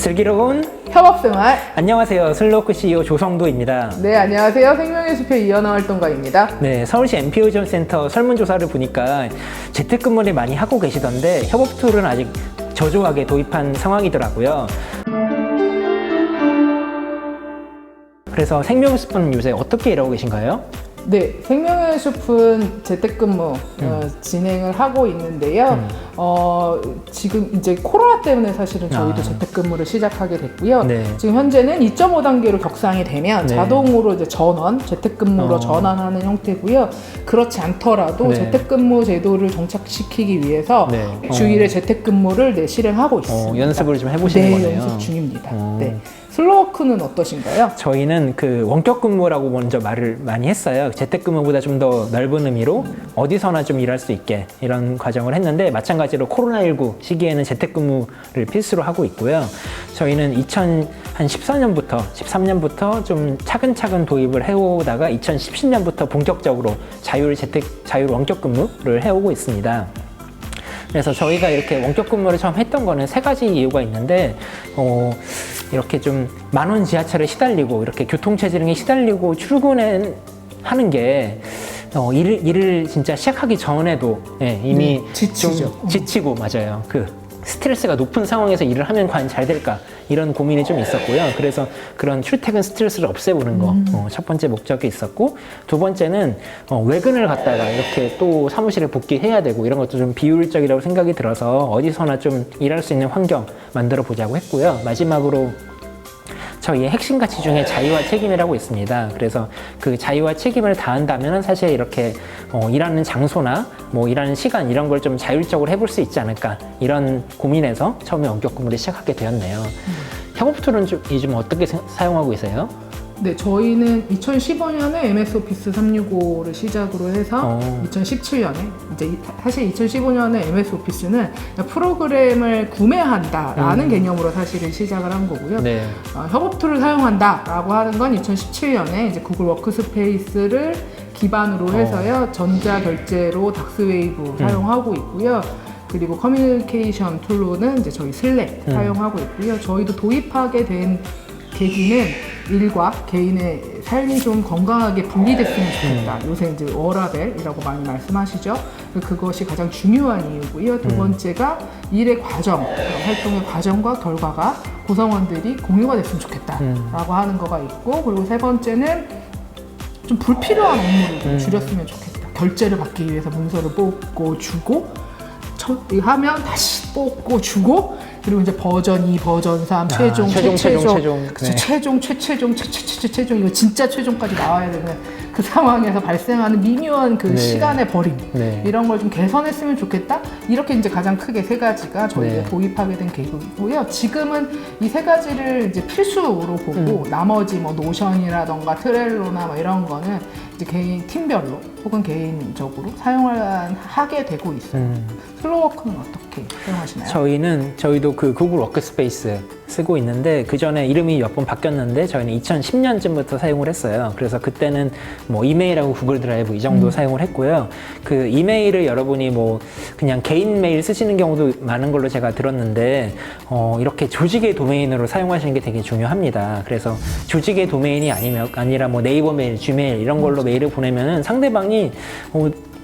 슬기로운 협업생활. 안녕하세요. 슬로크 CEO 조성도입니다. 네, 안녕하세요. 생명의 숲의 이현아 활동가입니다. 네, 서울시 MPO지원센터 설문조사를 보니까 재택근무를 많이 하고 계시던데 협업 툴은 아직 저조하게 도입한 상황이더라고요. 그래서 생명의 숲은 요새 어떻게 일하고 계신가요? 네, 생명의 숲은 재택근무 진행을 하고 있는데요. 지금 이제 코로나 때문에 사실은 저희도 재택근무를 시작하게 됐고요. 네. 지금 현재는 2.5단계로 격상이 되면 네. 자동으로 이제 재택근무로 전환하는 형태고요. 그렇지 않더라도 네. 재택근무 제도를 정착시키기 위해서 네. 주일에 재택근무를 실행하고 있습니다. 연습을 좀 해보시는 네, 거네요. 연습 중입니다. 네. 슬로워크는 어떠신가요? 저희는 그 원격 근무라고 먼저 말을 많이 했어요. 재택근무보다 좀 더 넓은 의미로 어디서나 좀 일할 수 있게 이런 과정을 했는데, 마찬가지로 코로나19 시기에는 재택근무를 필수로 하고 있고요. 저희는 2014년부터 13년부터 좀 차근차근 도입을 해오다가 2017년부터 본격적으로 자율 원격 근무를 해오고 있습니다. 그래서 저희가 이렇게 원격 근무를 처음 했던 거는 세 가지 이유가 있는데, 이렇게 좀 만원 지하철에 시달리고 이렇게 교통체증에 시달리고 출근하는 게 일을 진짜 시작하기 전에도 이미 지치죠. 좀 지치고, 맞아요. 그 스트레스가 높은 상황에서 일을 하면 과연 잘 될까, 이런 고민이 좀 있었고요. 그래서 그런 출퇴근 스트레스를 없애보는 거 첫 번째 목적이 있었고, 두 번째는 외근을 갔다가 이렇게 또 사무실에 복귀해야 되고 이런 것도 좀 비효율적이라고 생각이 들어서 어디서나 좀 일할 수 있는 환경 만들어 보자고 했고요. 마지막으로 저희의 핵심 가치 중에 자유와 책임이라고 있습니다. 그래서 그 자유와 책임을 다한다면 사실 이렇게 일하는 장소나 뭐 일하는 시간 이런 걸 좀 자율적으로 해볼 수 있지 않을까, 이런 고민에서 처음에 원격 근무를 시작하게 되었네요. 협업 툴은 요즘 어떻게 사용하고 계세요? 네, 저희는 2015년에 MS 오피스 365를 시작으로 해서 2017년에 이제 사실 2015년에 MS 오피스는 프로그램을 구매한다라는 개념으로 사실은 시작을 한 거고요. 네. 협업 툴을 사용한다라고 하는 건 2017년에 이제 구글 워크스페이스를 기반으로 해서요. 전자 결제로 닥스웨이브 사용하고 있고요. 그리고 커뮤니케이션 툴로는 이제 저희 슬랙 사용하고 있고요. 저희도 도입하게 된 계기는 일과 개인의 삶이 좀 건강하게 분리됐으면 좋겠다. 요새 이제 워라벨이라고 많이 말씀하시죠. 그것이 가장 중요한 이유고요. 두 번째가 일의 과정, 활동의 과정과 결과가 구성원들이 공유가 됐으면 좋겠다라고 하는 거가 있고, 그리고 세 번째는 좀 불필요한 업무를 좀 줄였으면 좋겠다. 결제를 받기 위해서 문서를 뽑고 주고, 하면 다시 뽑고 주고, 그리고 이제 버전 2, 버전 3, 최종, 최최종, 이거 진짜 최종까지 나와야 되는 그 상황에서 발생하는 미묘한 그 시간의 버림, 이런 걸 좀 개선했으면 좋겠다. 이렇게 이제 가장 크게 세 가지가 저희가 도입하게 된 계기고요. 지금은 이 세 가지를 이제 필수로 보고 나머지 뭐 노션이라던가 트렐로나 뭐 이런 거는 이제 개인 팀별로 혹은 개인적으로 하게 되고 있어요. 슬로워크는 어떻게 사용하시나요? 저희도 그 구글 워크스페이스 쓰고 있는데, 그 전에 이름이 몇 번 바뀌었는데 저희는 2010년쯤부터 사용을 했어요. 그래서 그때는 뭐 이메일하고 구글 드라이브 이 정도 사용을 했고요. 그 이메일을 여러분이 뭐 그냥 개인 메일 쓰시는 경우도 많은 걸로 제가 들었는데, 이렇게 조직의 도메인으로 사용하시는 게 되게 중요합니다. 그래서 조직의 도메인이 아니라 뭐 네이버 메일, 지메일 이런 걸로 메일을 보내면은 상대방이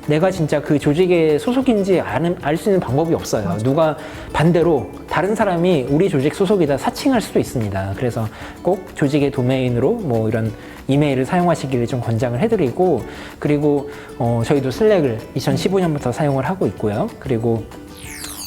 내가 진짜 그 조직의 소속인지 알 수 있는 방법이 없어요. 맞아. 누가 반대로 다른 사람이 우리 조직 소속이다 사칭할 수도 있습니다. 그래서 꼭 조직의 도메인으로 뭐 이런 이메일을 사용하시기를 좀 권장을 해드리고, 그리고 저희도 슬랙을 2015년부터 사용을 하고 있고요. 그리고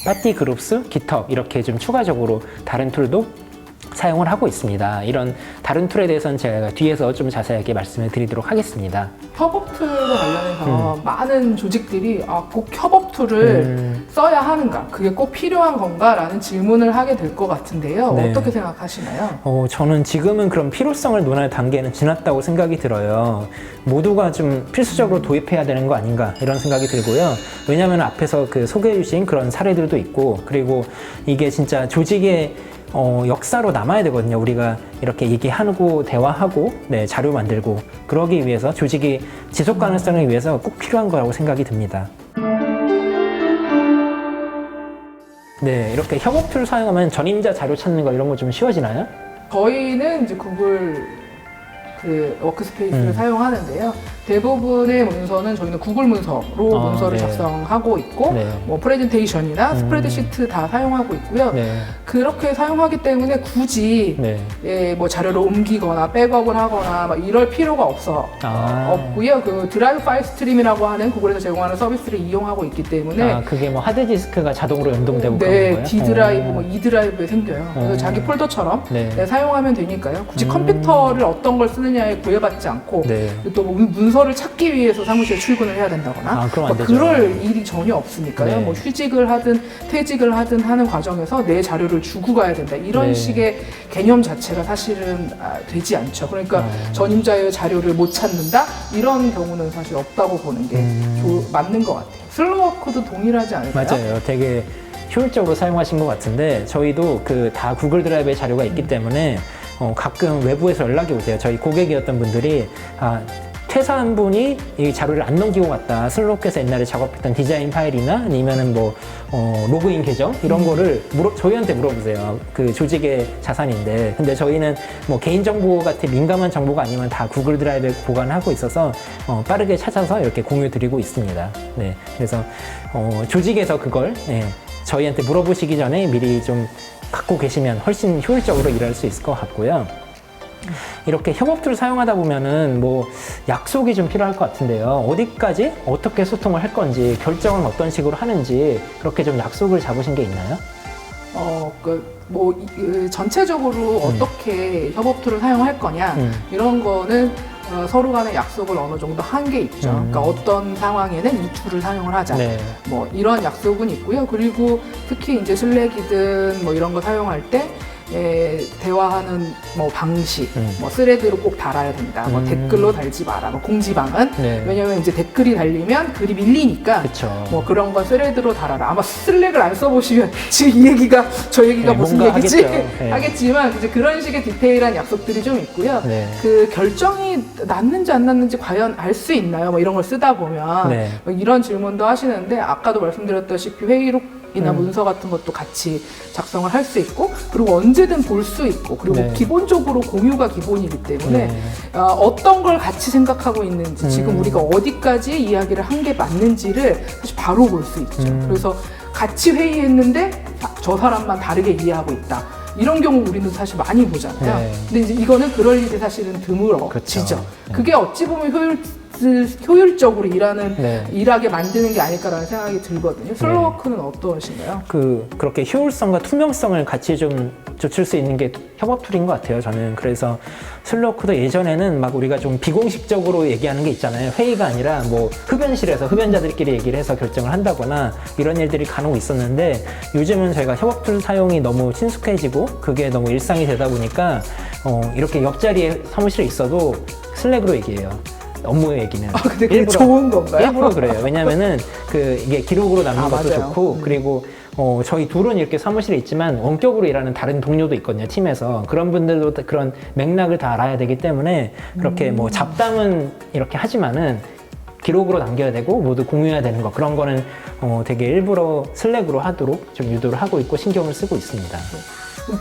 파티 그룹스, 깃헙 이렇게 좀 추가적으로 다른 툴도 사용을 하고 있습니다. 이런 다른 툴에 대해서는 제가 뒤에서 좀 자세하게 말씀을 드리도록 하겠습니다. 협업 툴과 관련해서 많은 조직들이 꼭 협업 툴을 써야 하는가, 그게 꼭 필요한 건가 라는 질문을 하게 될 것 같은데요. 네. 어떻게 생각하시나요? 저는 지금은 그런 필요성을 논할 단계는 지났다고 생각이 들어요. 모두가 좀 필수적으로 도입해야 되는 거 아닌가, 이런 생각이 들고요. 왜냐하면 앞에서 그 소개해 주신 그런 사례들도 있고, 그리고 이게 진짜 조직의 역사로 남아야 되거든요. 우리가 이렇게 얘기하고 대화하고 자료 만들고, 그러기 위해서 조직이 지속 가능성을 위해서 꼭 필요한 거라고 생각이 듭니다. 네, 이렇게 협업 툴 사용하면 전임자 자료 찾는 거 이런 거 좀 쉬워지나요? 저희는 이제 구글 그 워크스페이스를 사용하는데요. 대부분의 문서는 저희는 구글 문서로 문서를 네. 작성하고 있고 네. 뭐 프레젠테이션이나 스프레드시트 다 사용하고 있고요. 네. 그렇게 사용하기 때문에 굳이 네. 뭐 자료를 옮기거나 백업을 하거나 막 이럴 필요가 없고요. 그 드라이브 파일 스트림이라고 하는 구글에서 제공하는 서비스를 이용하고 있기 때문에 그게 뭐 하드디스크가 자동으로 연동되고 그런 네, 거예요? D 드라이브, 뭐 E 드라이브에 생겨요. 그래서 자기 폴더처럼 네. 사용하면 되니까요. 굳이 컴퓨터를 어떤 걸 쓰느냐에 구애받지 않고 네. 또 문서를 찾기 위해서 사무실에 출근을 해야 된다거나 그럼 안 되죠. 그럴 일이 전혀 없으니까요. 네. 뭐 휴직을 하든 퇴직을 하든 하는 과정에서 내 자료를 주고 가야 된다. 이런 네. 식의 개념 자체가 사실은 되지 않죠. 그러니까 전임자의 자료를 못 찾는다? 이런 경우는 사실 없다고 보는 게 맞는 것 같아요. 슬로워크도 동일하지 않을까요? 맞아요. 되게 효율적으로 사용하신 것 같은데 저희도 그 다 구글 드라이브에 자료가 있기 때문에 가끔 외부에서 연락이 오세요. 저희 고객이었던 분들이 퇴사한 분이 이 자료를 안 넘기고 갔다. 슬로우크에서 옛날에 작업했던 디자인 파일이나 아니면은 뭐 로그인 계정 이런 거를 저희한테 물어보세요. 그 조직의 자산인데, 근데 저희는 뭐 개인 정보 같은 민감한 정보가 아니면 다 구글 드라이브에 보관하고 있어서 빠르게 찾아서 이렇게 공유드리고 있습니다. 네, 그래서 조직에서 그걸 저희한테 물어보시기 전에 미리 좀 갖고 계시면 훨씬 효율적으로 일할 수 있을 것 같고요. 이렇게 협업 툴을 사용하다 보면은 뭐 약속이 좀 필요할 것 같은데요. 어디까지 어떻게 소통을 할 건지, 결정은 어떤 식으로 하는지 그렇게 좀 약속을 잡으신 게 있나요? 전체적으로 어떻게 협업 툴을 사용할 거냐 이런 거는 서로 간의 약속을 어느 정도 한 게 있죠. 그러니까 어떤 상황에는 이 툴을 사용을 하자. 네. 뭐 이런 약속은 있고요. 그리고 특히 이제 슬랙이든 뭐 이런 거 사용할 때 대화하는 뭐 방식, 뭐 스레드로 꼭 달아야 된다. 뭐 댓글로 달지 마라. 뭐 공지방은 네. 왜냐면 이제 댓글이 달리면 글이 밀리니까 그쵸. 뭐 그런 건 스레드로 달아라. 아마 슬랙을 안 써보시면 지금 이 얘기가 저 얘기가 네, 무슨 뭔가 얘기지 하겠죠. 네. 하겠지만 이제 그런 식의 디테일한 약속들이 좀 있고요. 네. 그 결정이 났는지 안 났는지 과연 알 수 있나요? 뭐 이런 걸 쓰다 보면 네. 뭐 이런 질문도 하시는데 아까도 말씀드렸다시피 회의록이나 문서 같은 것도 같이 작성을 할 수 있고 그리고 언제든 볼 수 있고 그리고 네. 기본적으로 공유가 기본이기 때문에 네. 어떤 걸 같이 생각하고 있는지 지금 우리가 어디까지 이야기를 한 게 맞는지를 사실 바로 볼 수 있죠. 그래서 같이 회의했는데 저 사람만 다르게 이해하고 있다. 이런 경우 우리는 사실 많이 보잖아요. 네. 근데 이제 이거는 그럴 일이 사실은 드물어지죠. 그쵸. 그게 어찌 보면 효율적으로 네. 일하게 만드는 게 아닐까라는 생각이 들거든요. 슬로워크는 어떠신가요? 그렇게 효율성과 투명성을 같이 좀 줬을 수 있는 게 협업 툴인 것 같아요, 저는. 그래서 슬로워크도 예전에는 막 우리가 좀 비공식적으로 얘기하는 게 있잖아요. 회의가 아니라 뭐 흡연실에서 흡연자들끼리 얘기를 해서 결정을 한다거나 이런 일들이 간혹 있었는데 요즘은 저희가 협업 툴 사용이 너무 친숙해지고 그게 너무 일상이 되다 보니까 이렇게 옆자리에 사무실에 있어도 슬랙으로 얘기해요. 업무 얘기는. 근데 그게 좋은 건가요? 일부러 그래요. 왜냐면은 이게 기록으로 남는 것도 맞아요. 좋고 그리고 저희 둘은 이렇게 사무실에 있지만 원격으로 일하는 다른 동료도 있거든요, 팀에서. 그런 분들도 그런 맥락을 다 알아야 되기 때문에 그렇게 뭐 잡담은 이렇게 하지만은 기록으로 남겨야 되고 모두 공유해야 되는 거 그런 거는 되게 일부러 슬랙으로 하도록 좀 유도를 하고 있고 신경을 쓰고 있습니다.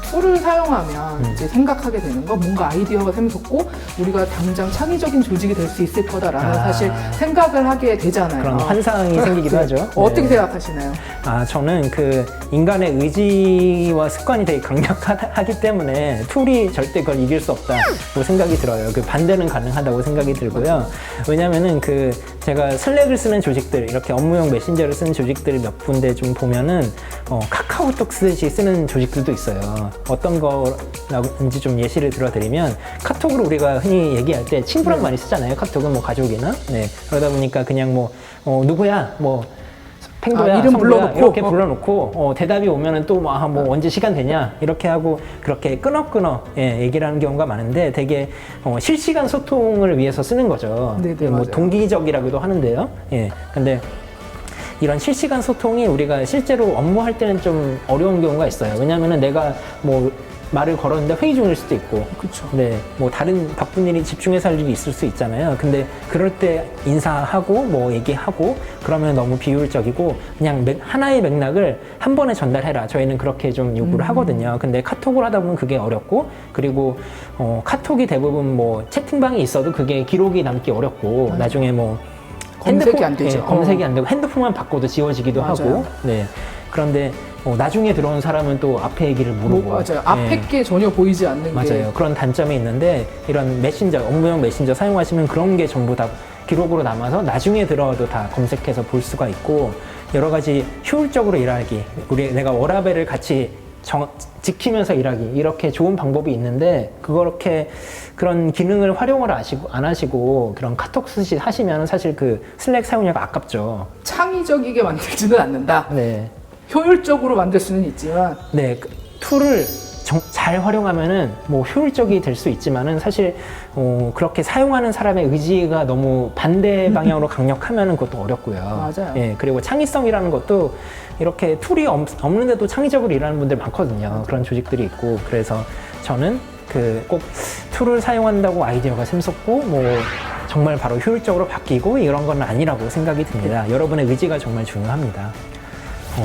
툴을 사용하면 이제 생각하게 되는 거 뭔가 아이디어가 샘솟고 우리가 당장 창의적인 조직이 될 수 있을 거다라는 사실 생각을 하게 되잖아요. 그런 환상이 생기기도 네. 하죠. 어떻게 네. 생각하시나요? 저는 그 인간의 의지와 습관이 되게 강력하기 때문에 툴이 절대 그걸 이길 수 없다고 생각이 들어요. 그 반대는 가능하다고 생각이 들고요. 왜냐면은 제가 슬랙을 쓰는 조직들, 이렇게 업무용 메신저를 쓰는 조직들을 몇 군데 좀 보면은 카카오톡 쓰듯이 쓰는 조직들도 있어요. 어떤 거라든지 좀 예시를 들어드리면 카톡으로 우리가 흔히 얘기할 때 친구랑 많이 쓰잖아요. 카톡은 뭐 가족이나. 네. 그러다 보니까 그냥 뭐 누구야 뭐 팽도야, 이름 성도야 불러놓고? 이렇게 불러놓고 대답이 오면은 또 뭐 언제 시간 되냐 이렇게 하고 그렇게 끊어 얘기를 하는 경우가 많은데 되게 실시간 소통을 위해서 쓰는 거죠. 네네, 뭐 맞아요. 동기적이라고도 하는데요. 예. 근데 이런 실시간 소통이 우리가 실제로 업무할 때는 좀 어려운 경우가 있어요. 왜냐면은 내가 뭐 말을 걸었는데 회의 중일 수도 있고, 그렇죠. 네, 뭐 다른 바쁜 일이 집중해서 할 일이 있을 수 있잖아요. 근데 그럴 때 인사하고 뭐 얘기하고 그러면 너무 비효율적이고 그냥 하나의 맥락을 한 번에 전달해라. 저희는 그렇게 좀 요구를 하거든요. 근데 카톡을 하다 보면 그게 어렵고, 그리고 카톡이 대부분 뭐 채팅방이 있어도 그게 기록이 남기 어렵고, 나중에 뭐 검색이 안 되죠. 예, 검색이 안 되고 핸드폰만 바꿔도 지워지기도 맞아요. 하고, 네. 그런데 나중에 들어온 사람은 또 앞에 얘기를 모르고, 맞아요. 앞에 예. 게 전혀 보이지 않는 게. 맞아요. 그런 단점이 있는데 이런 메신저, 업무용 메신저 사용하시면 그런 게 전부 다 기록으로 남아서 나중에 들어와도 다 검색해서 볼 수가 있고, 여러 가지 효율적으로 일하기, 내가 워라밸을 같이 지키면서 일하기, 이렇게 좋은 방법이 있는데 그렇게 그런 기능을 활용을 안 하시고 그런 카톡 하시면 사실 그 슬랙 사용료가 아깝죠. 창의적이게 만들지는 않는다. 네. 효율적으로 만들 수는 있지만 네, 그 툴을 잘 활용하면은 뭐 효율적이 될 수 있지만은 사실 그렇게 사용하는 사람의 의지가 너무 반대 방향으로 강력하면은 그것도 어렵고요. 맞아요. 예, 그리고 창의성이라는 것도 이렇게 툴이 없는데도 창의적으로 일하는 분들 많거든요. 그런 조직들이 있고, 그래서 저는 그 꼭 툴을 사용한다고 아이디어가 샘솟고 뭐 정말 바로 효율적으로 바뀌고 이런 건 아니라고 생각이 듭니다. 여러분의 의지가 정말 중요합니다.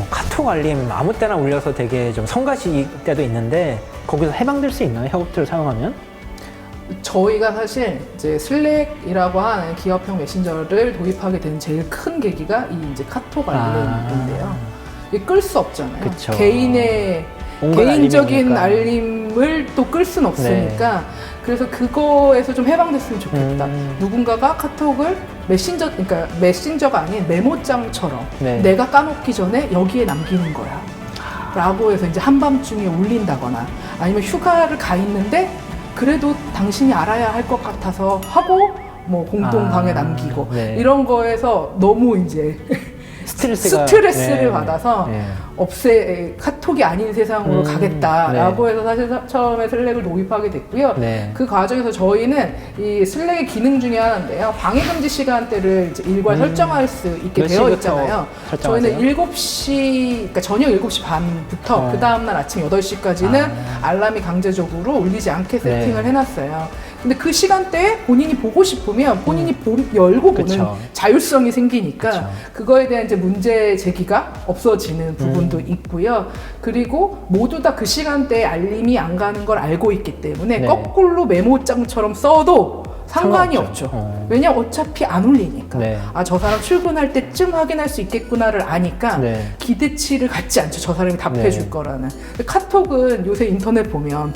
카톡 알림 아무 때나 울려서 되게 좀 성가실 때도 있는데 거기서 해방될 수 있나요? 협업툴 사용하면? 저희가 사실 이제 슬랙이라고 하는 기업형 메신저를 도입하게 된 제일 큰 계기가 이 이제 카톡 알림인데요. 이게 끌 수 없잖아요. 그쵸. 개인의 온갖 개인적인 알림이 알림을 또 끌 수는 없으니까 그래서 그거에서 좀 해방됐으면 좋겠다. 누군가가 카톡을 그러니까 메신저가 아닌 메모장처럼 네. 내가 까먹기 전에 여기에 남기는 거야. 라고 해서 이제 한밤중에 울린다거나 아니면 휴가를 가 있는데 그래도 당신이 알아야 할 것 같아서 하고 뭐 공동방에 남기고 네. 이런 거에서 너무 이제 스트레스를 받아서 카톡이 아닌 세상으로 가겠다라고 해서 사실 처음에 슬랙을 도입하게 됐고요. 네. 그 과정에서 저희는 이 슬랙의 기능 중에 하나인데요. 방해금지 시간대를 이제 일괄 설정할 수 있게 되어 있잖아요. 저희는 7시, 그러니까 저녁 7시 반부터 그 다음날 아침 8시까지는 알람이 강제적으로 울리지 않게 세팅을 해놨어요. 근데 그 시간대에 본인이 보고 싶으면 본인이 열고 보는 자율성이 생기니까 그거에 대한 이제 문제 제기가 없어지는 부분도 있고요. 그리고 모두 다 그 시간대에 알림이 안 가는 걸 알고 있기 때문에 거꾸로 메모장처럼 써도 상관이 없죠. 왜냐면 어차피 안 울리니까. 저 사람 출근할 때쯤 확인할 수 있겠구나를 아니까 기대치를 갖지 않죠. 저 사람이 답해줄 거라는. 카톡은 요새 인터넷 보면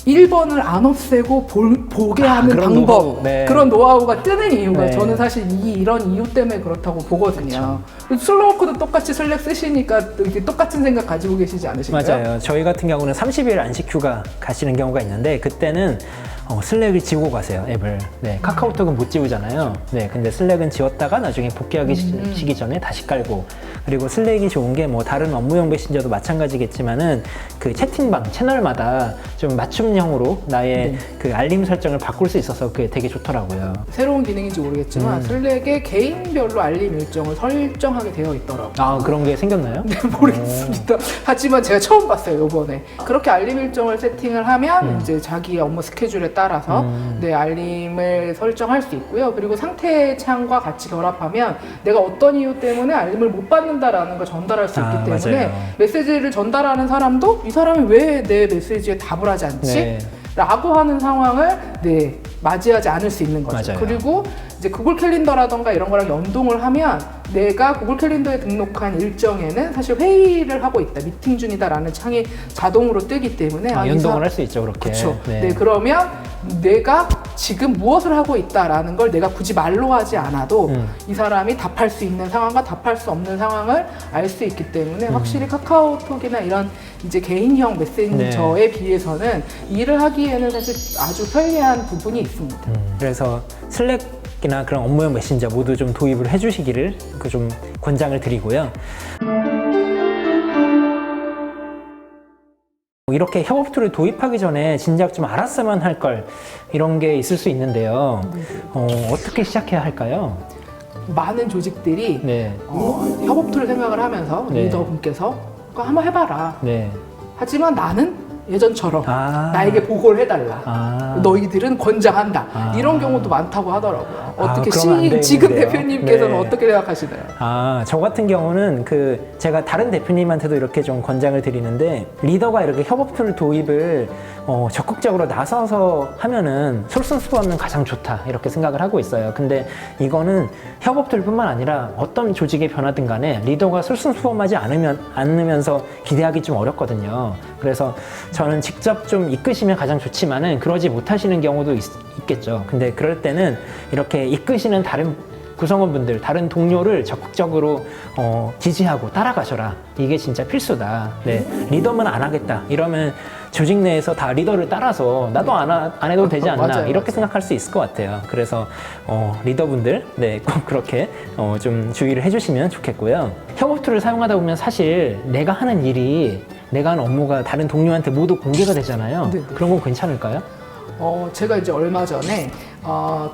1번을 안 없애고 보게 하는 방법, 그런 노하우가 뜨는 이유가 저는 사실 이런 이유 때문에 그렇다고 보거든요. 슬로우워크도 똑같이 슬랙 쓰시니까 똑같은 생각 가지고 계시지 않으신가요? 맞아요. 저희 같은 경우는 30일 안식 휴가 가시는 경우가 있는데 그때는 슬랙을 지우고 가세요, 앱을. 카카오톡은 못 지우잖아요. 근데 슬랙은 지웠다가 나중에 복귀하기 시기 전에 다시 깔고, 그리고 슬랙이 좋은 게 뭐 다른 업무용 메신저도 마찬가지겠지만은 그 채팅방 채널마다 좀 맞춤형으로 나의 그 알림 설정을 바꿀 수 있어서 그게 되게 좋더라고요. 새로운 기능인지 모르겠지만 슬랙에 개인별로 알림 일정을 설정하게 되어 있더라고요. 그런 게 생겼나요? 네, 모르겠습니다. 하지만 제가 처음 봤어요, 이번에. 그렇게 알림 일정을 세팅을 하면 이제 자기 업무 스케줄에 따라서 알림을 설정할 수 있고요. 그리고 상태 창과 같이 결합하면 내가 어떤 이유 때문에 알림을 못 받는다라는 걸 전달할 수 있기 때문에 메시지를 전달하는 사람도 이 사람이 왜 내 메시지에 답을 하지 않지? 라고 하는 상황을 맞이하지 않을 수 있는 거죠. 그리고 이제 구글 캘린더라던가 이런 거랑 연동을 하면 내가 구글 캘린더에 등록한 일정에는 사실 회의를 하고 있다, 미팅 중이다라는 창이 자동으로 뜨기 때문에 연동을 할 수 있죠, 그렇게. 그렇죠. 그러면 내가 지금 무엇을 하고 있다라는 걸 내가 굳이 말로 하지 않아도 이 사람이 답할 수 있는 상황과 답할 수 없는 상황을 알 수 있기 때문에 확실히 카카오톡이나 이런 이제 개인형 메신저에 비해서는 일을 하기에는 사실 아주 편리한 부분이 있습니다. 그래서 슬랙이나 그런 업무용 메신저 모두 좀 도입을 해주시기를 좀 권장을 드리고요. 이렇게 협업 툴을 도입하기 전에 진작 좀 알았으면 할 걸, 이런 게 있을 수 있는데요. 어떻게 시작해야 할까요? 많은 조직들이 협업 툴을 생각을 하면서 리더분께서 한번 해봐라. 하지만 나는 예전처럼 아. 나에게 보고를 해달라. 아. 너희들은 권장한다. 아. 이런 경우도 많다고 하더라고요. 어떻게 그러면 안 지금 되겠는데요. 대표님께서는 네. 어떻게 생각하시나요? 저 같은 경우는 제가 다른 대표님한테도 이렇게 좀 권장을 드리는데 리더가 이렇게 협업 툴 도입을 적극적으로 나서서 하면은 솔선수범하면 가장 좋다 이렇게 생각을 하고 있어요. 근데 이거는 협업 툴뿐만 아니라 어떤 조직의 변화든 간에 리더가 솔선수범하지 않으면서 기대하기 좀 어렵거든요. 그래서 저는 직접 좀 이끄시면 가장 좋지만은 그러지 못하시는 경우도 있겠죠. 근데 그럴 때는 이렇게 이끄시는 다른 구성원분들, 다른 동료를 적극적으로 지지하고 따라가셔라. 이게 진짜 필수다. 네, 리더만 안 하겠다. 이러면 조직 내에서 다 리더를 따라서 나도 안 해도 되지 않나. 맞아요, 이렇게 맞아요. 생각할 수 있을 것 같아요. 그래서 리더분들, 네, 꼭 그렇게 좀 주의를 해주시면 좋겠고요. 협업 툴을 사용하다 보면 사실 내가 하는 업무가 다른 동료한테 모두 공개가 되잖아요. 네, 네. 그런 건 괜찮을까요? 제가 이제 얼마 전에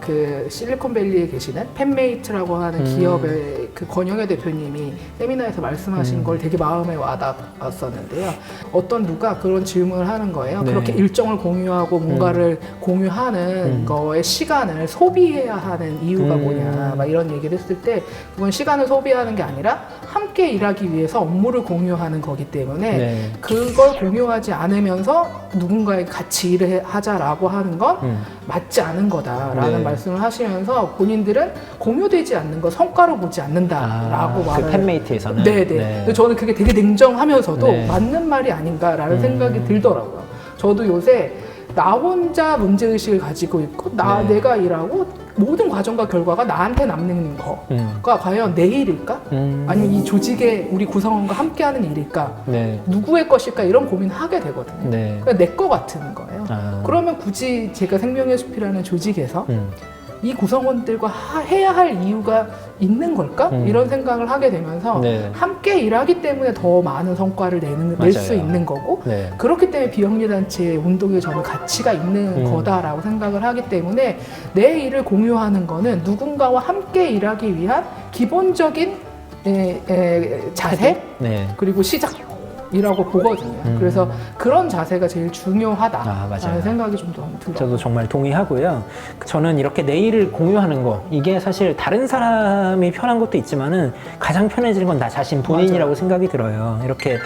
그 실리콘밸리에 계시는 팬메이트라고 하는 기업의 그 권영애 대표님이 세미나에서 말씀하신 걸 되게 마음에 와닿았었는데요. 어떤 누가 그런 질문을 하는 거예요. 네. 그렇게 일정을 공유하고 뭔가를 공유하는 거에 시간을 소비해야 하는 이유가 뭐냐 막 이런 얘기를 했을 때 그건 시간을 소비하는 게 아니라 함께 일하기 위해서 업무를 공유하는 거기 때문에 네. 그걸 공유하지 않으면서 누군가에게 같이 일을 하자라고 하는 건 맞지 않은 거다라는 네. 말씀을 하시면서 본인들은 공유되지 않는 거 성과로 보지 않는다라고 말을 그 팬메이트에서는 네네. 네. 근데 저는 그게 되게 냉정하면서도 네. 맞는 말이 아닌가라는 생각이 들더라고요. 저도 요새 나 혼자 문제의식을 가지고 있고 네. 내가 일하고 모든 과정과 결과가 나한테 남는 거가 과연 내 일일까? 아니면 이 조직의 우리 구성원과 함께하는 일일까? 네. 누구의 것일까? 이런 고민을 하게 되거든요. 네. 그러니까 내 거 같은 거예요. 그러면 굳이 제가 생명의 숲이라는 조직에서 이 구성원들과 해야 할 이유가 있는 걸까? 이런 생각을 하게 되면서 네. 함께 일하기 때문에 더 많은 성과를 낼 수 맞아요. 있는 거고 네. 그렇기 때문에 비영리단체의 운동에 저는 가치가 있는 거다라고 생각을 하기 때문에 내 일을 공유하는 거는 누군가와 함께 일하기 위한 기본적인 자세 네. 그리고 시작이라고 보거든요. 그래서 그런 자세가 제일 중요하다라는 맞아요. 생각이 좀 더 들어요. 저도 정말 동의하고요. 저는 이렇게 내 일을 공유하는 거 이게 사실 다른 사람이 편한 것도 있지만은 가장 편해지는 건 나 자신 본인이라고 맞아요. 생각이 들어요. 이렇게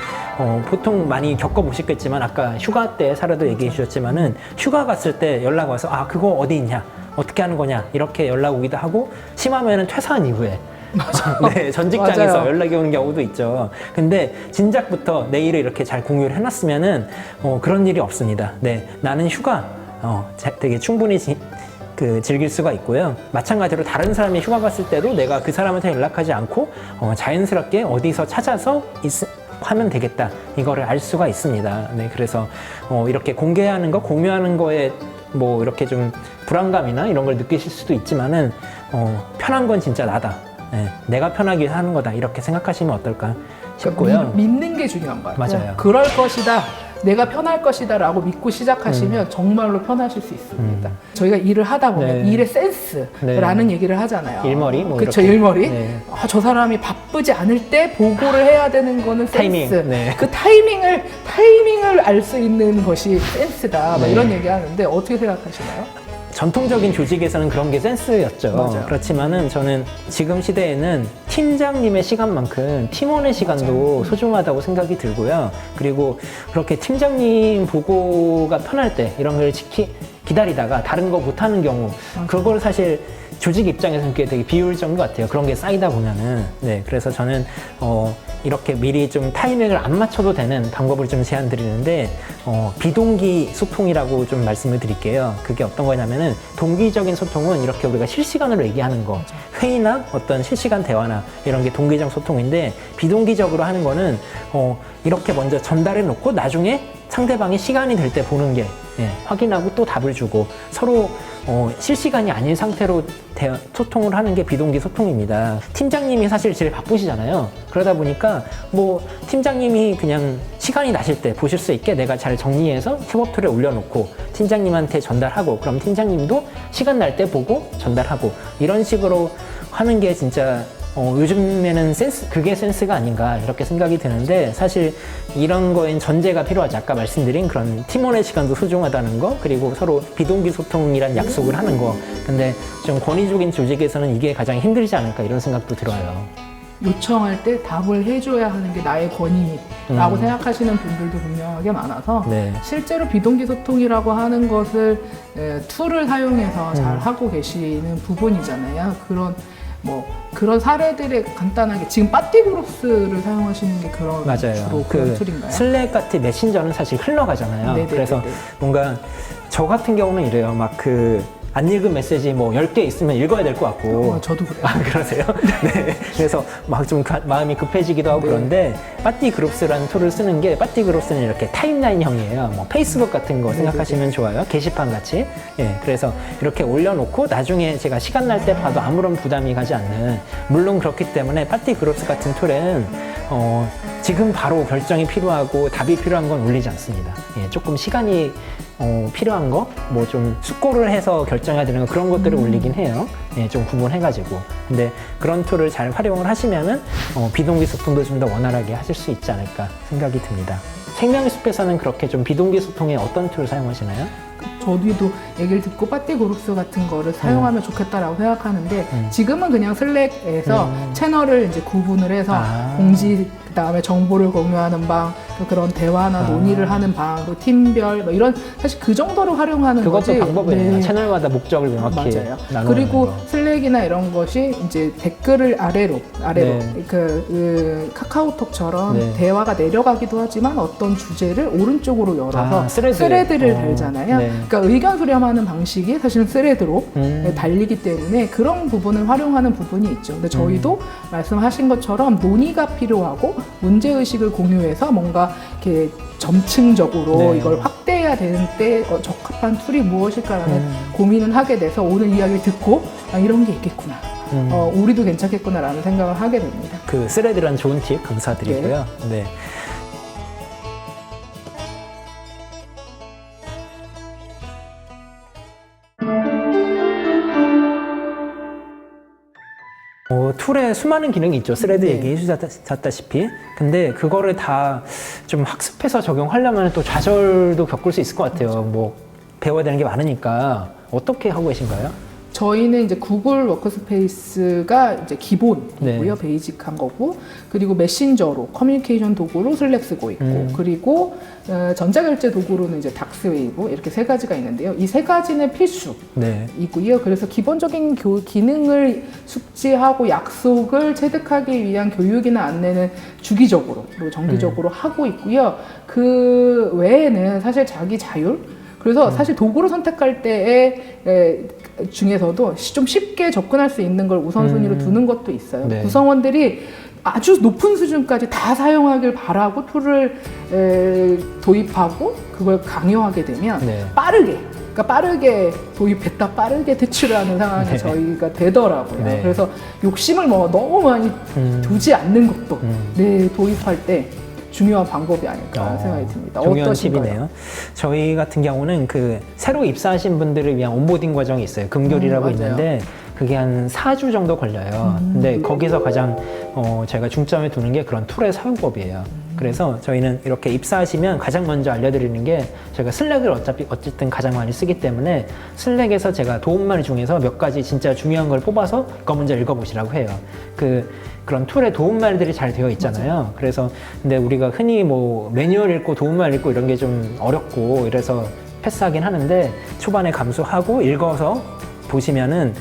보통 많이 겪어보셨겠지만 아까 휴가 때 사라도 얘기해 주셨지만은 휴가 갔을 때 연락 와서 그거 어디 있냐 어떻게 하는 거냐 이렇게 연락 오기도 하고 심하면은 퇴사한 이후에 네, 전 직장에서 맞아요. 연락이 오는 경우도 있죠. 근데 진작부터 내 일을 이렇게 잘 공유를 해놨으면은 그런 일이 없습니다. 네, 나는 휴가 되게 충분히 즐길 수가 있고요. 마찬가지로 다른 사람이 휴가 갔을 때도 내가 그 사람한테 연락하지 않고 자연스럽게 어디서 찾아서 하면 되겠다. 이거를 알 수가 있습니다. 네, 그래서 이렇게 공개하는 거, 공유하는 거에 뭐 이렇게 좀 불안감이나 이런 걸 느끼실 수도 있지만은 편한 건 진짜 나다. 네, 내가 편하기 위해서 하는 거다. 이렇게 생각하시면 어떨까 싶고요. 믿는 게 중요한 것 같아요. 맞아요. 그럴 것이다. 내가 편할 것이다 라고 믿고 시작하시면 정말로 편하실 수 있습니다. 저희가 일을 하다 보면 네. 일의 센스라는 얘기를 하잖아요. 일머리? 뭐 그렇죠. 이렇게. 일머리. 네. 저 사람이 바쁘지 않을 때 보고를 해야 되는 거는 타이밍. 센스. 네. 그 타이밍을 알 수 있는 것이 센스다. 막 네. 이런 얘기 하는데 어떻게 생각하시나요? 전통적인 조직에서는 그런 게 센스였죠. 맞아요. 그렇지만은 저는 지금 시대에는 팀장님의 시간만큼 팀원의 시간도 소중하다고 생각이 들고요. 그리고 그렇게 팀장님 보고가 편할 때 이런 걸 기다리다가 다른 거 못하는 경우 그걸 사실 조직 입장에서는 그게 되게 비효율적인 것 같아요. 그런 게 쌓이다 보면은. 네, 그래서 저는 이렇게 미리 좀 타이밍을 안 맞춰도 되는 방법을 좀 제안 드리는데 비동기 소통이라고 좀 말씀을 드릴게요. 그게 어떤 거냐면은 동기적인 소통은 이렇게 우리가 실시간으로 얘기하는 거, 회의나 어떤 실시간 대화나 이런 게 동기적 소통인데 비동기적으로 하는 거는 이렇게 먼저 전달해 놓고 나중에 상대방이 시간이 될 때 보는 게 확인하고 또 답을 주고 서로 실시간이 아닌 상태로 소통을 하는 게 비동기 소통입니다. 팀장님이 사실 제일 바쁘시잖아요. 그러다 보니까 뭐 팀장님이 그냥 시간이 나실 때 보실 수 있게 내가 잘 정리해서 협업 툴에 올려놓고 팀장님한테 전달하고 그럼 팀장님도 시간 날 때 보고 전달하고 이런 식으로 하는 게 진짜 요즘에는 그게 센스가 아닌가 이렇게 생각이 드는데 사실 이런 거엔 전제가 필요하죠. 아까 말씀드린 그런 팀원의 시간도 소중하다는 거 그리고 서로 비동기 소통이란 약속을 하는 거 근데 좀 권위적인 조직에서는 이게 가장 힘들지 않을까 이런 생각도 들어요. 요청할 때 답을 해줘야 하는 게 나의 권위라고 생각하시는 분들도 분명하게 많아서 네. 실제로 비동기 소통이라고 하는 것을 툴을 사용해서 잘 하고 계시는 부분이잖아요. 그런 사례들에 간단하게 지금 빠띠그룹스를 사용하시는 게 그런 맞아요. 주로 그런 툴인가요? 슬랙 같은 메신저는 사실 흘러가잖아요. 네네네네. 그래서 뭔가 저 같은 경우는 이래요. 막 안 읽은 메시지 뭐 10개 있으면 읽어야 될 것 같고. 저도 그래요. 아, 그러세요? 네. 그래서 막 좀 마음이 급해지기도 하고 네. 그런데 빠띠그룹스라는 툴을 쓰는 게 빠띠그룹스는 이렇게 타임라인형이에요. 뭐 페이스북 같은 거 생각하시면 좋아요. 게시판 같이. 예. 그래서 이렇게 올려놓고 나중에 제가 시간 날 때 봐도 아무런 부담이 가지 않는 물론 그렇기 때문에 빠띠그룹스 같은 툴은 지금 바로 결정이 필요하고 답이 필요한 건 올리지 않습니다. 예, 조금 시간이 필요한 거, 뭐 좀 숙고를 해서 결정해야 되는 거 그런 것들을 올리긴 해요. 예, 좀 구분해가지고. 근데 그런 툴을 잘 활용을 하시면은 비동기 소통도 좀 더 원활하게 하실 수 있지 않을까 생각이 듭니다. 생명의 숲에서는 그렇게 좀 비동기 소통에 어떤 툴을 사용하시나요? 저도 얘기를 듣고 빠띠그룹스 같은 거를 사용하면 좋겠다라고 생각하는데 지금은 그냥 슬랙에서 채널을 이제 구분을 해서 공지 그다음에 정보를 공유하는 방, 또 그런 대화나 논의를 하는 방, 또 팀별 뭐 이런 사실 그 정도로 활용하는 그것도 거지. 방법이에요. 채널마다 목적을 명확히 맞아요. 나누는 그리고 거. 슬랙이나 이런 것이 이제 댓글을 아래로 네. 그 카카오톡처럼 네. 대화가 내려가기도 하지만 어떤 주제를 오른쪽으로 열어서 스레드를 달잖아요. 네. 그러니까 의견 수렴하는 방식이 사실은 스레드로 달리기 때문에 그런 부분을 활용하는 부분이 있죠. 근데 저희도 말씀하신 것처럼 논의가 필요하고 문제의식을 공유해서 뭔가 이렇게 점층적으로 네. 이걸 확대해야 되는 때 적합한 툴이 무엇일까라는 고민을 하게 돼서 오늘 이야기를 듣고 이런 게 있겠구나. 우리도 괜찮겠구나라는 생각을 하게 됩니다. 그 스레드란 좋은 팁 감사드리고요. 네. 툴에 수많은 기능이 있죠. 스레드 네. 얘기해 주셨다시피. 근데 그거를 다 좀 학습해서 적용하려면 또 좌절도 겪을 수 있을 것 같아요. 뭐 배워야 되는 게 많으니까. 어떻게 하고 계신가요? 저희는 이제 구글 워크스페이스가 이제 기본이고요. 네. 베이직한 거고. 그리고 메신저로 커뮤니케이션 도구로 슬랙 쓰고 있고. 그리고 전자결제 도구로는 이제 닥스웨이브 이렇게 세 가지가 있는데요. 이 세 가지는 필수이고요. 그래서 기본적인 기능을 숙지하고 약속을 체득하기 위한 교육이나 안내는 주기적으로 그리고 정기적으로 하고 있고요. 그 외에는 사실 자기 자율 그래서 사실 도구를 선택할 때에 중에서도 좀 쉽게 접근할 수 있는 걸 우선순위로 두는 것도 있어요. 네. 구성원들이 아주 높은 수준까지 다 사용하길 바라고 툴을 도입하고 그걸 강요하게 되면 네. 빠르게 도입했다 빠르게 퇴출하는 상황이 네. 저희가 되더라고요. 네. 그래서 욕심을 너무 많이 두지 않는 것도 도입할 때 중요한 방법이 아닐까 생각이 듭니다. 중요한 어떠신가요? 팁이네요. 저희 같은 경우는 새로 입사하신 분들을 위한 온보딩 과정이 있어요. 금교리라고 맞아요. 있는데 그게 한 4주 정도 걸려요. 근데 거기서 가장 제가 중점에 두는 게 그런 툴의 사용법이에요. 그래서 저희는 이렇게 입사하시면 가장 먼저 알려드리는 게 제가 슬랙을 어쨌든 가장 많이 쓰기 때문에 슬랙에서 제가 도움말 중에서 몇 가지 진짜 중요한 걸 뽑아서 그거 먼저 읽어보시라고 해요. 그런 툴에 도움말들이 잘 되어 있잖아요. 맞아. 그래서 근데 우리가 흔히 뭐 매뉴얼 읽고 도움말 읽고 이런 게 좀 어렵고 이래서 패스하긴 하는데 초반에 감수하고 읽어서 보시면은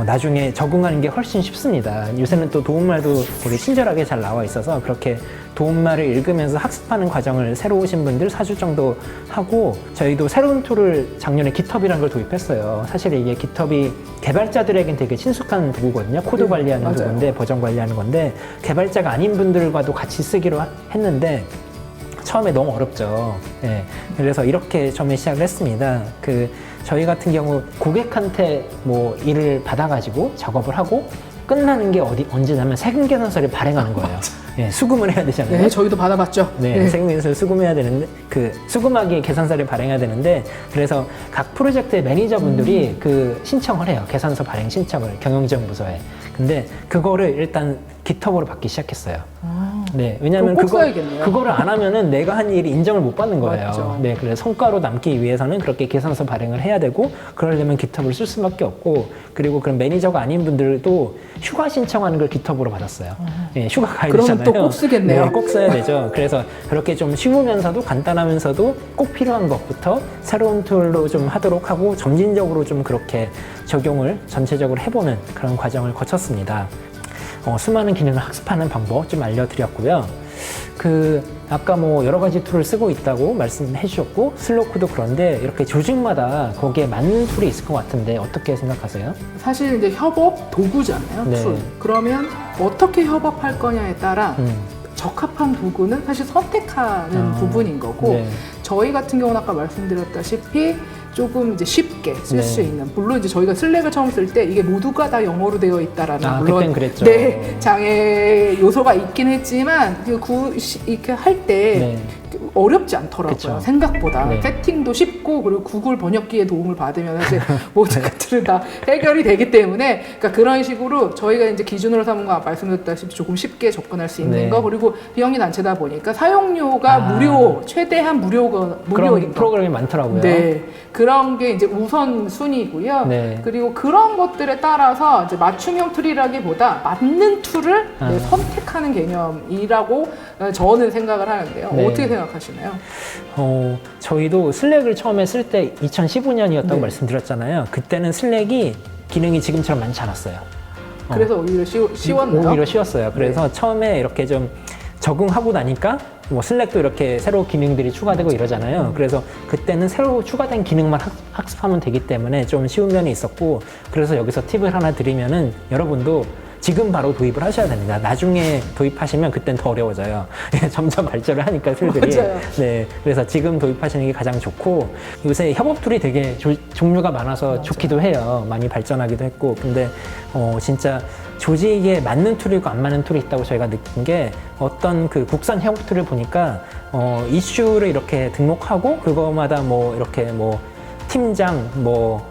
나중에 적응하는 게 훨씬 쉽습니다. 요새는 또 도움말도 되게 친절하게 잘 나와 있어서 그렇게 도움말을 읽으면서 학습하는 과정을 새로 오신 분들 4주 정도 하고 저희도 새로운 툴을 작년에 깃허브라는 걸 도입했어요. 사실 이게 깃허브이 개발자들에겐 되게 친숙한 도구거든요. 코드 관리하는 맞아요. 도구인데 버전 관리하는 건데 개발자가 아닌 분들과도 같이 쓰기로 했는데 처음에 너무 어렵죠. 네. 그래서 이렇게 처음에 시작을 했습니다. 저희 같은 경우 고객한테 뭐 일을 받아가지고 작업을 하고 끝나는 게 언제냐면 세금 계산서를 발행하는 거예요. 예, 수금을 해야 되잖아요. 네, 저희도 받아봤죠. 네, 세금 계산서를 수금해야 되는데 그 수금하기 계산서를 발행해야 되는데 그래서 각 프로젝트의 매니저분들이 그 신청을 해요. 계산서 발행 신청을 경영지원부서에. 근데 그거를 일단 GitHub으로 받기 시작했어요. 네, 왜냐하면 그거 꼭 써야겠네요. 그거를 안 하면은 내가 한 일이 인정을 못 받는 거예요. 맞죠. 네, 그래서 성과로 남기 위해서는 그렇게 계산서 발행을 해야 되고, 그러려면 GitHub을 쓸 수밖에 없고, 그리고 그런 매니저가 아닌 분들도 휴가 신청하는 걸 GitHub으로 받았어요. 네, 휴가 가야 그럼 되잖아요. 또 꼭 쓰겠네요. 네, 꼭 써야 되죠. 그래서 그렇게 좀 쉬우면서도 간단하면서도 꼭 필요한 것부터 새로운 툴로 좀 하도록 하고 점진적으로 좀 그렇게 적용을 전체적으로 해보는 그런 과정을 거쳤습니다. 수많은 기능을 학습하는 방법 좀 알려드렸고요. 아까 뭐 여러 가지 툴을 쓰고 있다고 말씀해 주셨고, 슬로크도 그런데 이렇게 조직마다 거기에 맞는 툴이 있을 것 같은데 어떻게 생각하세요? 사실 이제 협업 도구잖아요, 네. 툴. 그러면 어떻게 협업할 거냐에 따라 적합한 도구는 사실 선택하는 부분인 거고, 네. 저희 같은 경우는 아까 말씀드렸다시피 조금 이제 쉽게 쓸 네. 수 있는, 물론 이제 저희가 슬랙을 처음 쓸 때 이게 모두가 다 영어로 되어 있다라는 물론 그땐 그랬죠. 네, 장애 요소가 있긴 했지만 이렇게 할 때 네. 어렵지 않더라고요. 그쵸. 생각보다. 네. 세팅도 쉽고, 그리고 구글 번역기의 도움을 받으면 사실 모든 것들은 다 해결이 되기 때문에, 그러니까 그런 식으로 저희가 이제 기준으로 삼은 거 말씀드렸다시피 조금 쉽게 접근할 수 있는 네. 거, 그리고 비영리 단체다 보니까 사용료가 무료, 최대한 무료인 그런 거. 프로그램이 많더라고요. 네. 그런 게 이제 우선 순위고요. 네. 그리고 그런 것들에 따라서 이제 맞춤형 툴이라기보다 맞는 툴을 선택하는 개념이라고 저는 생각을 하는데요. 네. 어떻게 생각하시나요? 저희도 슬랙을 처음에 쓸 때 2015년이었다고 네. 말씀드렸잖아요. 그때는 슬랙이 기능이 지금처럼 많지 않았어요. 그래서 오히려 쉬웠나요? 오히려 쉬웠어요. 그래서 처음에 이렇게 좀 적응하고 나니까 뭐 슬랙도 이렇게 새로 기능들이 추가되고 이러잖아요. 그래서 그때는 새로 추가된 기능만 학습하면 되기 때문에 좀 쉬운 면이 있었고, 그래서 여기서 팁을 하나 드리면은 여러분도 지금 바로 도입을 하셔야 됩니다. 나중에 도입하시면 그땐 더 어려워져요. 점점 발전을 하니까 툴들이. 맞아요. 네, 그래서 지금 도입하시는 게 가장 좋고, 요새 협업 툴이 되게 종류가 많아서 좋기도 해요. 많이 발전하기도 했고, 근데 진짜 조직에 맞는 툴이고 안 맞는 툴이 있다고 저희가 느낀 게, 어떤 그 국산 협업 툴을 보니까 이슈를 이렇게 등록하고 그거마다 뭐 이렇게 뭐 팀장, 뭐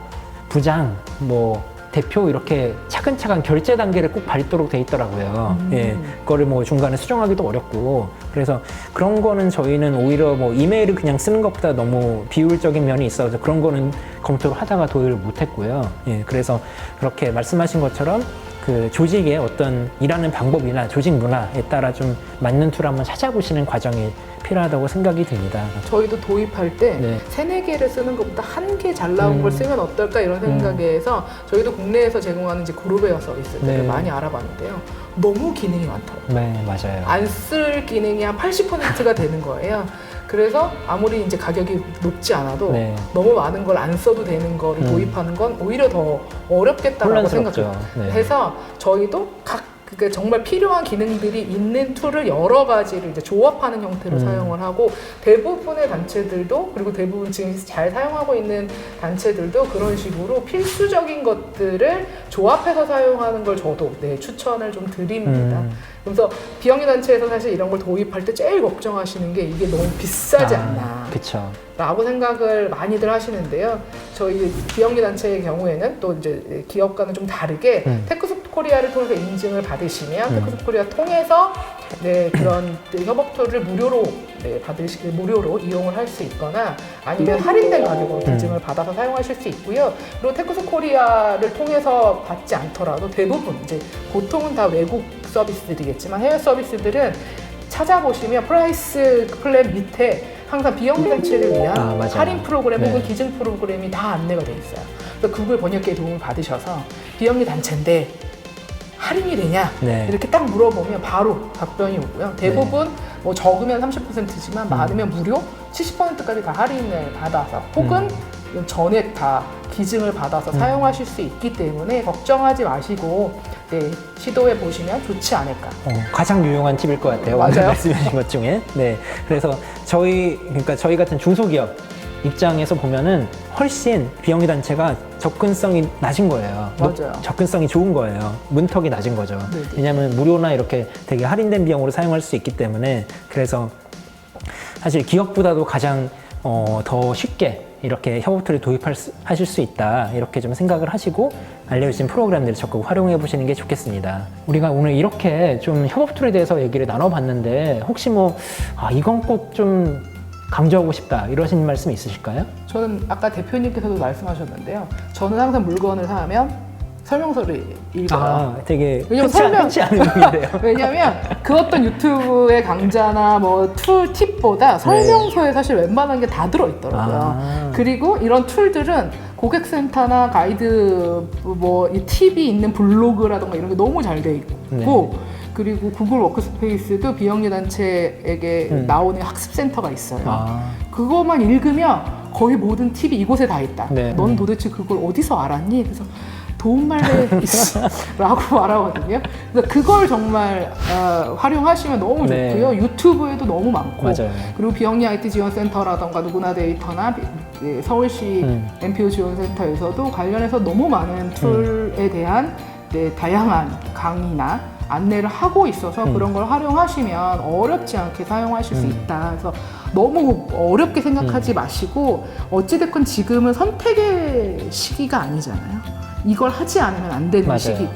부장, 뭐 대표 이렇게 차근차근 결제 단계를 꼭 밟도록 돼 있더라고요. 예, 그거를 뭐 중간에 수정하기도 어렵고, 그래서 그런 거는 저희는 오히려 뭐 이메일을 그냥 쓰는 것보다 너무 비효율적인 면이 있어서 그런 거는 검토를 하다가 도입을 못했고요. 예, 그래서 그렇게 말씀하신 것처럼 그 조직의 어떤 일하는 방법이나 조직 문화에 따라 좀 맞는 툴 한번 찾아보시는 과정이 필요하다고 생각이 듭니다. 저희도 도입할 때 네. 3-4개를 쓰는 것보다 1개 잘 나온 걸 쓰면 어떨까 이런 생각에서 저희도 국내에서 제공하는 이제 그룹웨어 서비스들을 네. 많이 알아봤는데요. 너무 기능이 많더라고요. 네, 맞아요. 안 쓸 기능이 한 80%가 되는 거예요. 그래서 아무리 이제 가격이 높지 않아도 네. 너무 많은 걸 안 써도 되는 거를 도입하는 건 오히려 더 어렵겠다라고 혼란스럽죠. 생각해요. 네. 해서 저희도 그러니까 정말 필요한 기능들이 있는 툴을 여러 가지를 이제 조합하는 형태로 사용을 하고, 대부분의 단체들도, 그리고 대부분 지금 잘 사용하고 있는 단체들도 그런 식으로 필수적인 것들을 조합해서 사용하는 걸 저도 추천을 좀 드립니다. 그래서 비영리 단체에서 사실 이런 걸 도입할 때 제일 걱정하시는 게 이게 너무 비싸지 않나. 그쵸. 라고 생각을 많이들 하시는데요. 저희 비영리 단체의 경우에는 또 이제 기업과는 좀 다르게 테크소프트 코리아를 통해서 인증을 받으시면 테크소프트 코리아 통해서 그런 협업 툴을 무료로 무료로 이용을 할 수 있거나 아니면 할인된 가격으로 인증을 받아서 사용하실 수 있고요. 그리고 테크소프트 코리아를 통해서 받지 않더라도 대부분 이제 보통은 다 외국 서비스들이겠지만 해외 서비스들은 찾아보시면 프라이스 플랜 밑에 항상 비영리 단체를 위한 맞아요. 할인 프로그램 혹은 네. 기증 프로그램이 다 안내가 되어 있어요. 그래서 구글 번역기의 도움을 받으셔서 비영리 단체인데 할인이 되냐 네. 이렇게 딱 물어보면 바로 답변이 오고요. 대부분 뭐 적으면 30%지만 많으면 무료 70%까지 다 할인을 받아서 혹은 전액 다 기증을 받아서 사용하실 수 있기 때문에 걱정하지 마시고 시도해 보시면 좋지 않을까. 가장 유용한 팁일 것 같아요. 맞아요. 오늘 말씀하신 것 중에. 네. 그래서 저희 같은 중소기업 입장에서 보면은 훨씬 비영리 단체가 접근성이 낮은 거예요. 맞아요. 접근성이 좋은 거예요. 문턱이 낮은 거죠. 네네. 왜냐하면 무료나 이렇게 되게 할인된 비용으로 사용할 수 있기 때문에 그래서 사실 기업보다도 가장 더 쉽게 이렇게 협업 툴을 하실 수 있다 이렇게 좀 생각을 하시고 알려주신 프로그램들을 적극 활용해 보시는 게 좋겠습니다. 우리가 오늘 이렇게 좀 협업 툴에 대해서 얘기를 나눠봤는데 혹시 이건 꼭 좀 강조하고 싶다 이러신 말씀 있으실까요? 저는 아까 대표님께서도 말씀하셨는데요. 저는 항상 물건을 사면 설명서를 읽어요. 되게 왜냐면 흔치 않은 의미인데요. 왜냐면 그 어떤 유튜브의 강좌나 툴 팁보다 설명서에 사실 웬만한 게 다 들어있더라고요. 그리고 이런 툴들은 고객센터나 가이드 이 팁이 있는 블로그라던가 이런 게 너무 잘 돼 있고 그리고 구글 워크스페이스도 비영리 단체에게 나오는 학습센터가 있어요. 그것만 읽으면 거의 모든 팁이 이곳에 다 있다. 넌 도대체 그걸 어디서 알았니? 그래서 도움말레 라고 말하거든요. 그래서 그걸 정말 활용하시면 너무 좋고요. 유튜브에도 너무 많고 맞아요. 그리고 비영리 IT 지원센터라던가 누구나 데이터나 서울시 MPO 지원센터에서도 관련해서 너무 많은 툴에 대한 다양한 강의나 안내를 하고 있어서 그런 걸 활용하시면 어렵지 않게 사용하실 수 있다. 그래서 너무 어렵게 생각하지 마시고 어찌됐건 지금은 선택의 시기가 아니잖아요. 이걸 하지 않으면 안 되는 시기고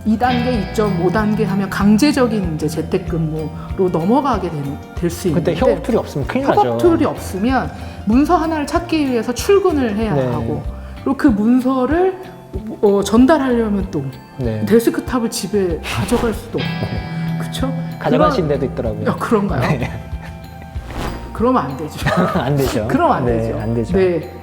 2단계, 2.5단계 하면 강제적인 이제 재택근무로 넘어가게 될 수 있는데 그때 협업 툴이 없으면 큰일 나죠. 협업 툴이 없으면 문서 하나를 찾기 위해서 출근을 해야 하고 그리고 그 문서를 전달하려면 또 데스크탑을 집에 가져갈 수도 없고 그렇죠? 가져가신 데도 있더라고요. 그런가요? 그러면 안 되죠. 안 되죠. 그럼 안 되죠. 안 되죠.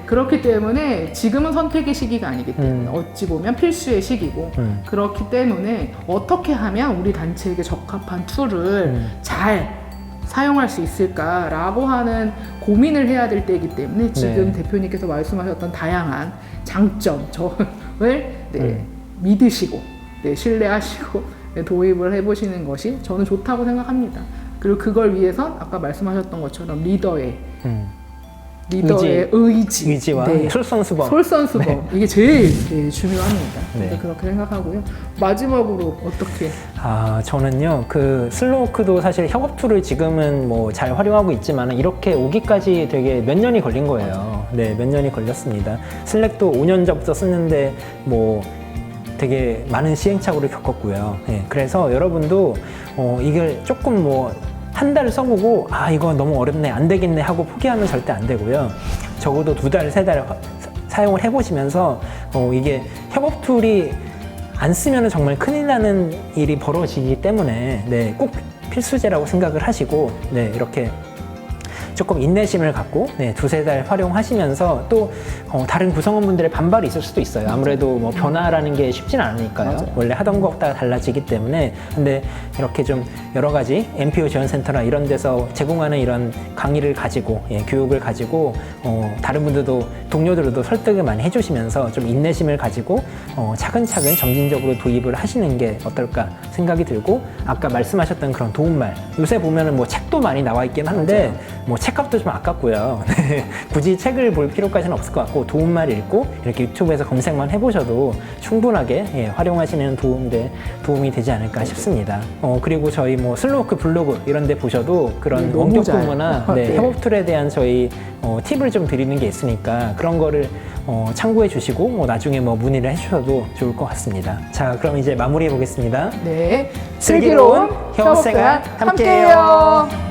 그렇기 때문에 지금은 선택의 시기가 아니기 때문에 어찌 보면 필수의 시기고 그렇기 때문에 어떻게 하면 우리 단체에게 적합한 툴을 잘 사용할 수 있을까라고 하는 고민을 해야 될 때이기 때문에 지금 대표님께서 말씀하셨던 다양한 장점을 믿으시고 신뢰하시고 도입을 해보시는 것이 저는 좋다고 생각합니다. 그리고 그걸 위해선 아까 말씀하셨던 것처럼 리더의 의지와 솔선수범 이게 제일 중요합니다. 그렇게 생각하고요. 마지막으로 어떻게? 저는요 그 슬로우크도 사실 협업 툴을 지금은 잘 활용하고 있지만 이렇게 오기까지 되게 몇 년이 걸린 거예요. 몇 년이 걸렸습니다. 슬랙도 5년 전부터 쓰는데 되게 많은 시행착오를 겪었고요. 그래서 여러분도 이걸 조금 한 달 써보고 이거 너무 어렵네 안 되겠네 하고 포기하면 절대 안 되고요. 적어도 2달, 3달 사용을 해보시면서 이게 협업 툴이 안 쓰면 정말 큰일 나는 일이 벌어지기 때문에 꼭 필수제라고 생각을 하시고 이렇게 조금 인내심을 갖고 2-3달 활용하시면서 또 다른 구성원분들의 반발이 있을 수도 있어요. 아무래도 변화라는 게 쉽진 않으니까요. 원래 하던 것보다 달라지기 때문에. 근데 이렇게 좀 여러 가지 MPO 지원센터나 이런 데서 제공하는 이런 강의를 가지고 교육을 가지고 다른 분들도 동료들도 설득을 많이 해주시면서 좀 인내심을 가지고 차근차근 점진적으로 도입을 하시는 게 어떨까 생각이 들고 아까 말씀하셨던 그런 도움말 요새 보면은 책도 많이 나와 있긴 한데 책값도 좀 아깝고요. 굳이 책을 볼 필요까지는 없을 것 같고 도움말 읽고 이렇게 유튜브에서 검색만 해보셔도 충분하게 활용하시는 도움이 되지 않을까 싶습니다. 그리고 저희 슬로우크 블로그 이런 데 보셔도 그런 원격 근무나 협업 툴에 대한 저희 팁을 좀 드리는 게 있으니까 그런 거를 참고해 주시고 나중에 문의를 해주셔도 좋을 것 같습니다. 자, 그럼 이제 마무리해 보겠습니다. 슬기로운 협업생활 함께해요.